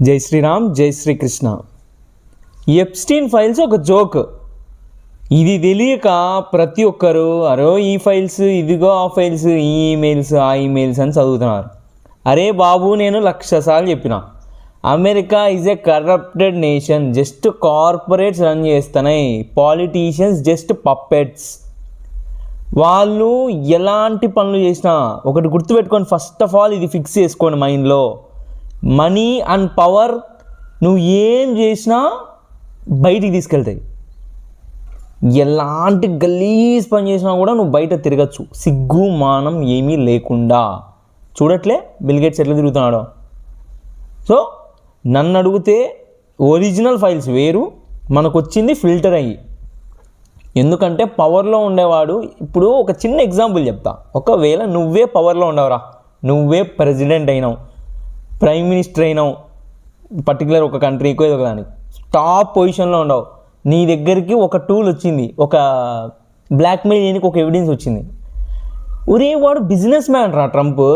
జై శ్రీరామ్, జై Srikrishna. Epstein files ఒక జోక్. ఇది తెలియక ప్రతి ఒక్కరు అరో ఈ ఫైల్స్, ఇదిగో ఆ ఫైల్స్, ఈ ఈమెయిల్స్, ఆ ఈమెయిల్స్ అని చదువుతున్నారు. అరే బాబు, నేను 1,00,000 సార్లు చెప్పిన, America is a corrupted nation. Just corporates run చేస్తున్నాయి, పాలిటీషియన్స్ జస్ట్ పప్పెట్స్. వాళ్ళు ఎలాంటి పనులు చేసినా ఒకటి గుర్తుపెట్టుకొని, ఫస్ట్ ఆఫ్ ఆల్ ఇది ఫిక్స్ చేసుకోండి మైండ్లో. మనీ అండ్ పవర్ నువ్వు ఏం చేసినా బయటికి తీసుకెళ్తాయి. ఎలాంటి గలీజ్ పని చేసినా కూడా నువ్వు బయట తిరగచ్చు, సిగ్గు మానం ఏమీ లేకుండా. చూడట్లే బిల్ గేట్స్ ఎట్లా తిరుగుతున్నాడో. సో నన్ను అడిగితే ఒరిజినల్ ఫైల్స్ వేరు, మనకు వచ్చింది ఫిల్టర్ అయ్యి. ఎందుకంటే పవర్లో ఉండేవాడు, ఇప్పుడు ఒక చిన్న ఎగ్జాంపుల్ చెప్తా. ఒకవేళ నువ్వే పవర్లో ఉండవురా, నువ్వే ప్రెసిడెంట్ అయినావు, ప్రైమ్ మినిస్టర్ అయినావు, పర్టికులర్ ఒక కంట్రీకో ఏదో దానికి టాప్ పొజిషన్లో ఉండవు. నీ దగ్గరికి ఒక టూల్ వచ్చింది, ఒక బ్లాక్మెయిల్ చేయడానికి ఒక ఎవిడెన్స్ వచ్చింది. ఒరే వాడు బిజినెస్ మ్యాన్ రా ట్రంప్,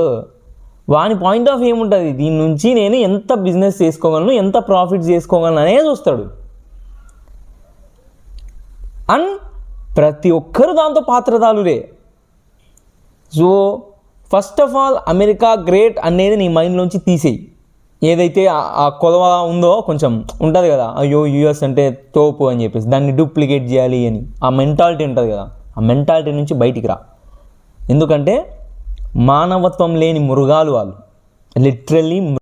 వాని పాయింట్ ఆఫ్ ఏముంటుంది, దీని నుంచి నేను ఎంత బిజినెస్ చేసుకోగలను, ఎంత ప్రాఫిట్ చేసుకోగలను అనేది చూస్తాడు. అండ్ ప్రతి ఒక్కరు దాంతో పాత్రదారులే. So first of all America great అనేది నీ మైండ్లోంచి తీసేయి. ఏదైతే ఆ కొదవ ఉందో కొంచెం ఉంటుంది కదా, అయ్యో యూఎస్ అంటే తోపు అని చెప్పేసి దాన్ని డూప్లికేట్ చేయాలి అని ఆ మెంటాలిటీ ఉంటుంది కదా, ఆ మెంటాలిటీ నుంచి బయటికి రా. ఎందుకంటే మానవత్వం లేని మృగాలు వాళ్ళు, లిటరల్లీ